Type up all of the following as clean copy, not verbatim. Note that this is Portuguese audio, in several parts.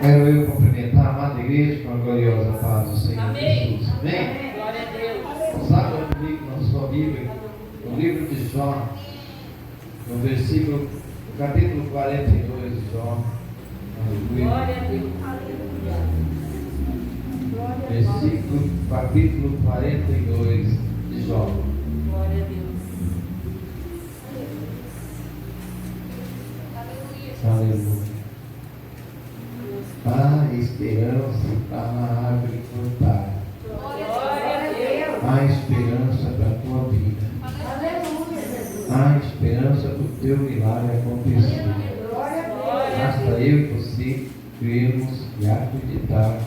Quero eu cumprimentar a amada igreja com a gloriosa paz do Senhor Jesus. Amém? Glória a Deus. Sabe comigo na sua Bíblia, no livro de Jó, no capítulo 42 de Jó. Aleluia. Glória a Deus. Versículo, capítulo 42 de Jó. Glória a Deus. Aleluia. Há esperança para a árvore cortada. Glória a Deus. Há esperança para a tua vida. Há esperança para o teu milagre acontecer. Basta eu e você crermos e acreditar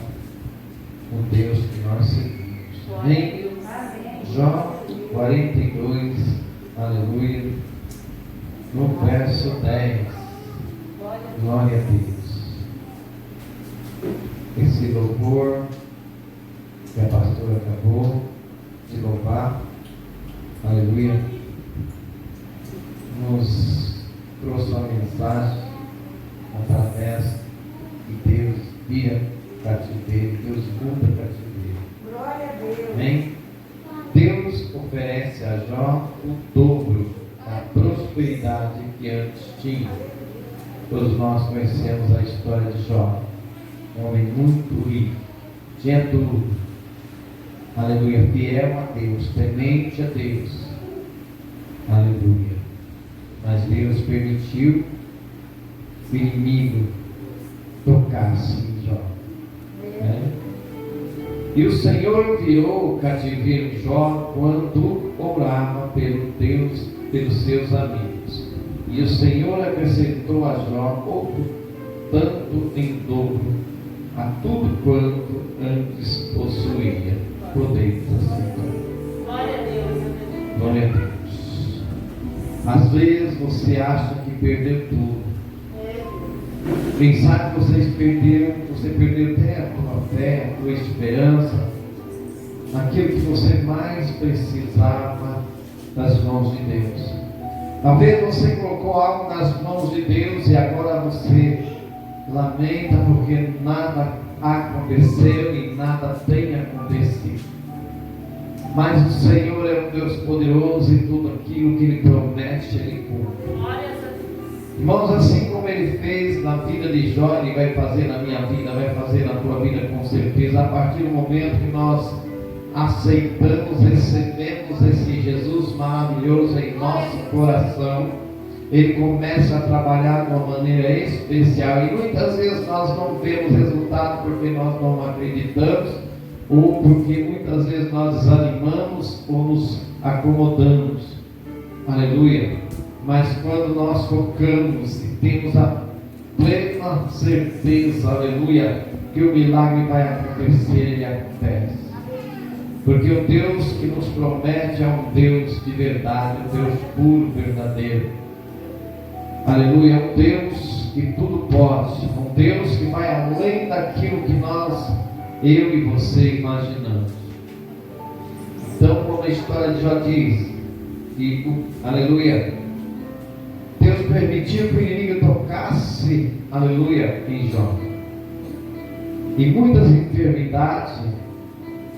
no Deus que nós seguimos. Amém? Jó 42, aleluia, no verso 10. Glória a Deus. Esse louvor que a pastora acabou de louvar, aleluia, nos trouxe uma mensagem através de Deus via cativeiro. Deus muda cativeiro. Glória a Deus. Amém? Deus oferece a Jó o dobro da prosperidade que antes tinha. Todos nós conhecemos a história de Jó, um homem muito rico, tinha tudo, aleluia, fiel a Deus, temente a Deus, aleluia. Mas Deus permitiu que o inimigo tocasse em Jó, né? E o Senhor enviou o cativeiro de Jó quando orava pelo Deus, pelos seus amigos. E o Senhor acrescentou a Jó outro tanto em dobro a tudo quanto antes possuía. Podemos assim. Glória a Deus. Glória a Deus. Às vezes você acha que perdeu tudo. Quem sabe você perdeu até a tua fé, a tua esperança, aquilo que você mais precisava das mãos de Deus. Talvez você colocou algo nas mãos de Deus e agora você lamenta porque nada aconteceu e nada tem acontecido. Mas o Senhor é um Deus poderoso e tudo aquilo que Ele promete, Ele cumpre. Glória a Deus. Irmãos, assim como Ele fez na vida de Jó, Ele vai fazer na minha vida, vai fazer na tua vida com certeza. A partir do momento que nós aceitamos, recebemos esse Jesus maravilhoso em nosso coração, Ele começa a trabalhar de uma maneira especial. E muitas vezes nós não vemos resultado porque nós não acreditamos, ou porque muitas vezes nós desanimamos ou nos acomodamos. Aleluia. Mas quando nós focamos e temos a plena certeza, aleluia, que o milagre vai acontecer, ele acontece. Porque o Deus que nos promete é um Deus de verdade, um Deus puro, verdadeiro. Aleluia, é um Deus que tudo pode, um Deus que vai além daquilo que eu e você imaginamos. Então, como a história de Jó diz, aleluia, Deus permitiu que o inimigo tocasse, aleluia, em Jó. E muitas enfermidades,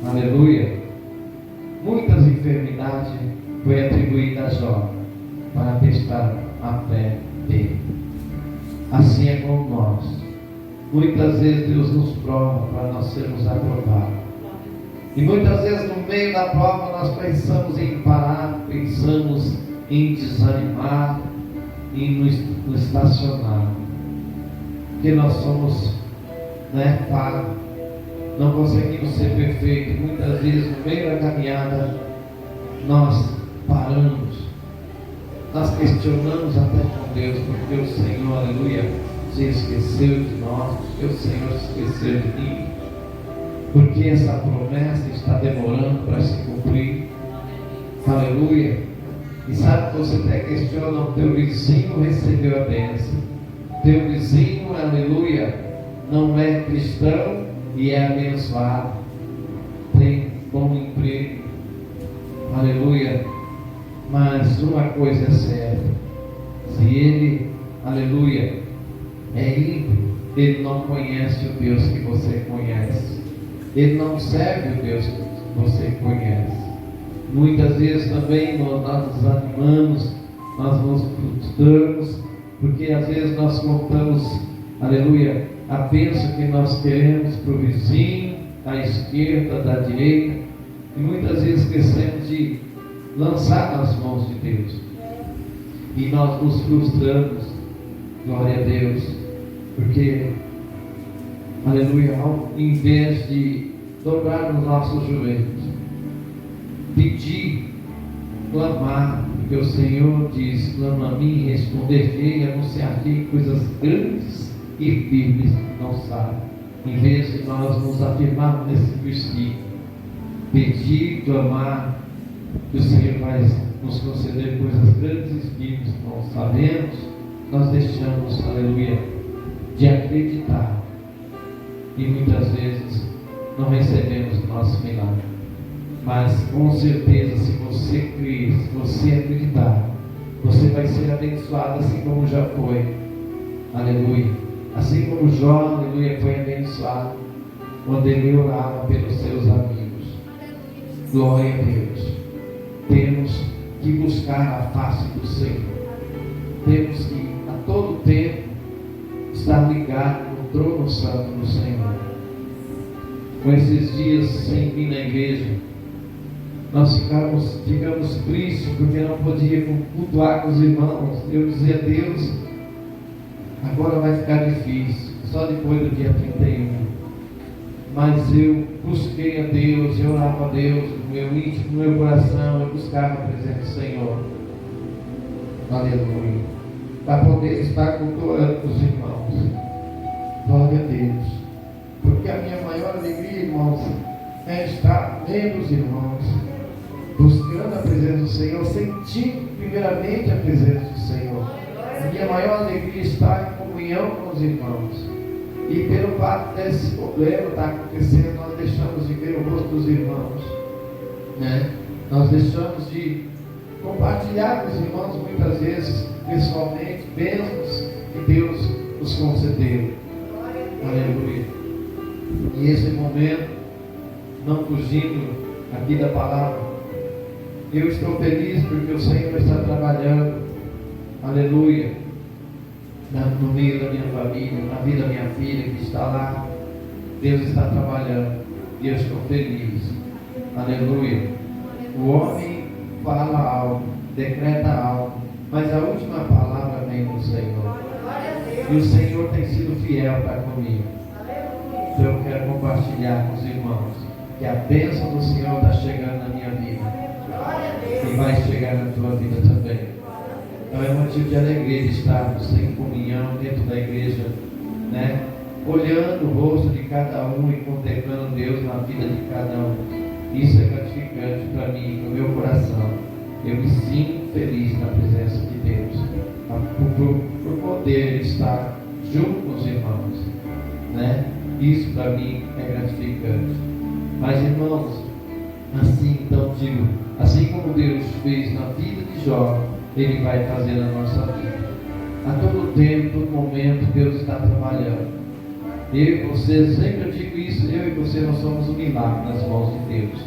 aleluia, muitas enfermidades foi atribuída a Jó para testar a fé dele. Assim é com nós. Muitas vezes Deus nos prova para nós sermos aprovados. E muitas vezes no meio da prova nós pensamos em parar, pensamos em desanimar e nos estacionar. Porque nós somos falhos, não conseguimos ser perfeitos. Muitas vezes no meio da caminhada nós paramos, nós questionamos até com Deus, porque o Senhor, aleluia, se esqueceu de nós, porque o Senhor se esqueceu de mim, porque essa promessa está demorando para se cumprir, aleluia. E sabe que você até questiona, o teu vizinho recebeu a bênção, teu vizinho, aleluia, não é cristão e é abençoado, tem bom emprego, aleluia. Mas uma coisa é certa, se ele, aleluia, é ímpio, ele não conhece o Deus que você conhece. Ele não serve o Deus que você conhece. Muitas vezes também nós nos desanimamos, nós nos frustramos, porque às vezes nós contamos, aleluia, a bênção que nós queremos para o vizinho, da esquerda, da direita, e muitas vezes esquecemos de lançar nas mãos de Deus. E nós nos frustramos, glória a Deus, porque, aleluia, ao invés de dobrar os nossos joelhos, pedir, clamar, porque o Senhor diz: clama a mim, responder-te-ei, anunciar-te coisas grandes e firmes que não sabem. Em vez de nós nos afirmarmos nesse versículo, pedir, clamar, que o Senhor vai nos conceder coisas grandes e firmes que não sabemos, nós deixamos, aleluia, de acreditar, e muitas vezes não recebemos o nosso milagre. Mas com certeza, se você crer, se você acreditar, você vai ser abençoado assim como já foi, aleluia. Assim como Jó, aleluia, foi abençoado quando ele orava pelos seus amigos. Glória a Deus. Temos que buscar a face do Senhor. Temos que a todo tempo estar ligado no trono santo do Senhor. Com esses dias sem vir na igreja, nós ficamos tristes porque não podíamos cultuar com os irmãos. Eu dizia: Deus, agora vai ficar difícil, só depois do dia 31. Mas eu busquei a Deus, eu orava a Deus, no meu íntimo, no meu coração, eu buscava a presença do Senhor. Aleluia. Para poder estar cultuando os irmãos. Glória a Deus. Porque a minha maior alegria, irmãos, é estar vendo os irmãos, buscando a presença do Senhor, sentindo primeiramente a presença do Senhor. A minha maior alegria está em comunhão com os irmãos. E pelo fato desse problema estar acontecendo, nós deixamos de ver o rosto dos irmãos, né? Nós deixamos de compartilhar com os irmãos muitas vezes, pessoalmente, bênçãos que Deus nos concedeu. Aleluia. E esse momento, não fugindo aqui da palavra, eu estou feliz porque o Senhor está trabalhando, aleluia, no meio da minha família, na vida da minha filha que está lá. Deus está trabalhando e eu estou feliz, aleluia. O homem fala algo, decreta algo, mas a última palavra vem do Senhor, e o Senhor tem sido fiel para comigo. Então eu quero compartilhar com os irmãos que a bênção do Senhor está chegando na minha vida e vai chegar na tua vida também. Então é motivo de alegria de estarmos em comunhão dentro da igreja, né? Olhando o rosto de cada um e contemplando Deus na vida de cada um. Isso é gratificante para mim, no meu coração. Eu me sinto feliz na presença de Deus, por poder estar junto com os irmãos, né? Isso para mim é gratificante. Mas, irmãos, assim então digo, assim como Deus fez na vida de Jó, Ele vai fazer na nossa vida. A todo tempo, todo momento, Deus está trabalhando. Eu e você, sempre eu digo isso, eu e você, nós somos um milagre nas mãos de Deus,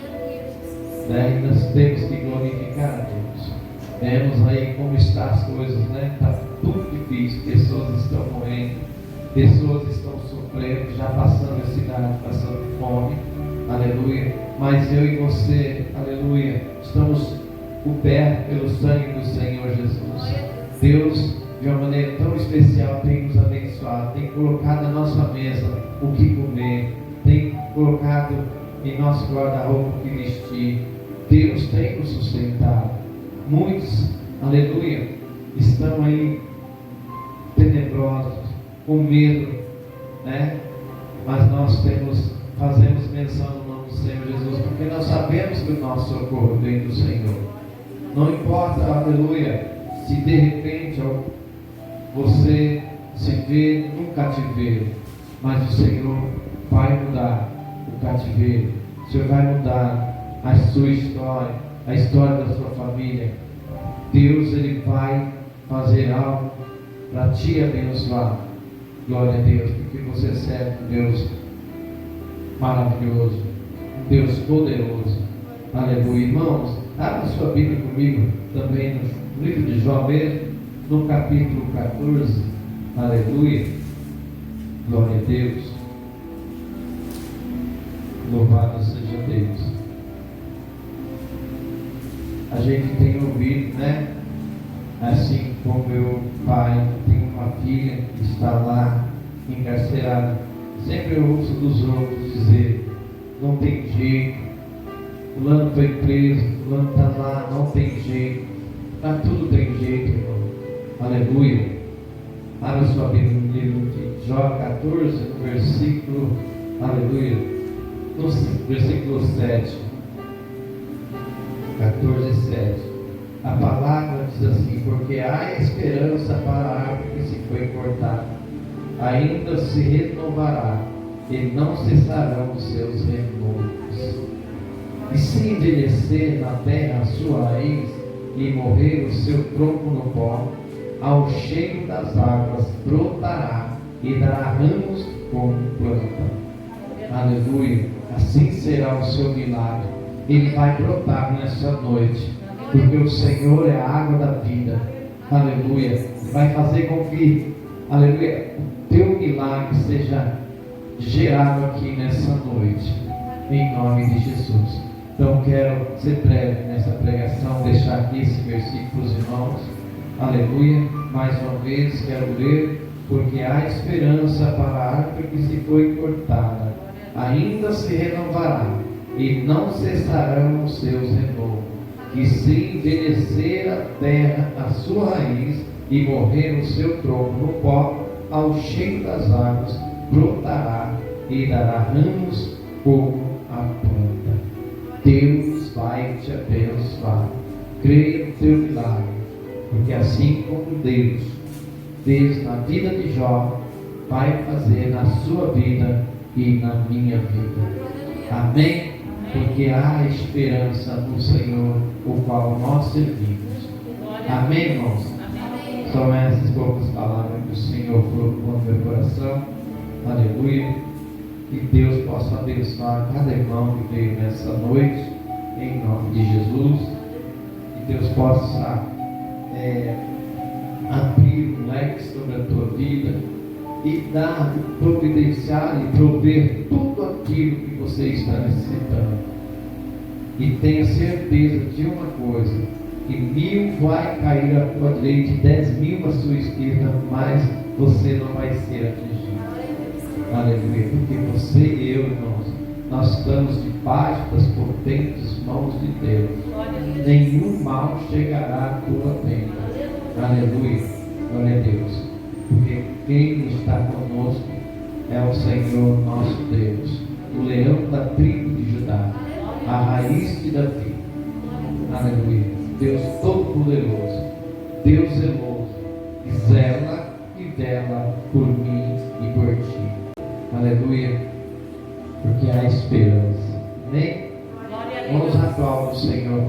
né? E nós temos que glorificar a Deus. Vemos aí como estão as coisas, né? Está tudo difícil, pessoas estão morrendo, pessoas estão sofrendo, já passando necessidade, passando fome, aleluia. Mas eu e você, aleluia, estamos cobertos pelo sangue do Senhor Jesus. Deus, de uma maneira tão especial, tem nos abençoado, tem colocado na nossa mesa o que comer, tem colocado em nosso guarda-roupa o que vestir. Deus tem nos sustentado. Muitos, aleluia, estão aí tenebrosos, com medo, né? Mas nós fazemos menção no nome do Senhor Jesus, porque nós sabemos que o nosso socorro vem do Senhor. Não importa, aleluia, se de repente você se vê num cativeiro, mas o Senhor vai mudar o cativeiro. O Senhor vai mudar a sua história, a história da sua família. Deus, Ele vai fazer algo para te abençoar. Glória a Deus, porque você serve um Deus maravilhoso, um Deus poderoso. Aleluia. Irmãos, abra sua Bíblia comigo também no livro de Jó mesmo, no capítulo 14. Aleluia. Glória a Deus. Louvado seja Deus. A gente tem ouvido, né? Assim como meu pai tem uma filha que está lá encarcerada, sempre eu ouço dos outros dizer: não tem jeito, fulano foi preso, fulano está lá, não tem jeito. Mas tudo tem jeito, irmão. Aleluia. Abra sua Bíblia no livro de Jó 14, no versículo, aleluia, no versículo 7. 14, 7. A palavra diz assim: porque há esperança para a árvore que se foi cortada, ainda se renovará, e não cessarão os seus renovos. E se envelhecer na terra a sua raiz, e morrer o seu tronco no pó, ao cheiro das águas brotará, e dará ramos como planta. Aleluia. Assim será o seu milagre. Ele vai brotar nessa noite, porque o Senhor é a água da vida. Aleluia. Vai fazer com que, aleluia, o teu milagre seja gerado aqui nessa noite, em nome de Jesus. Então quero ser breve nessa pregação, deixar aqui esse versículo para os irmãos. Aleluia. Mais uma vez quero ler: porque há esperança para a árvore que se foi cortada, ainda se renovará, e não cessarão os seus renovos. E se envelhecer a terra a sua raiz, e morrer o seu tronco no pó, ao cheiro das águas brotará, e dará ramos como a planta. Deus vai te abençoar. Creia no teu milagre, porque assim como Deus fez na vida de Jó, vai fazer na sua vida e na minha vida. Amém? Porque há esperança no Senhor, o qual nós servimos. Amém, irmãos? São essas poucas palavras que o Senhor colocou no meu coração. Aleluia. Que Deus possa abençoar cada irmão que veio nessa noite, em nome de Jesus. Que Deus possa abrir um leque sobre a tua vida e dar, providenciar e prover tudo aquilo que você está necessitando. E tenha certeza de uma coisa: que 1000 vai cair à tua direita e 10.000 à sua esquerda, mas você não vai ser atingido. Aleluia. Porque você e eu, irmãos, nós estamos debaixo das potentes mãos de Deus. Nenhum mal chegará à tua tenda. Aleluia. Glória a Deus. Porque quem está conosco é o Senhor nosso Deus, o leão da tribo de Judá, a raiz de Davi. Aleluia. Deus Todo-Poderoso, Deus zeloso, que zela e vela por mim e por ti. Aleluia. Porque há esperança. Amém? Vamos aplaudir o Senhor.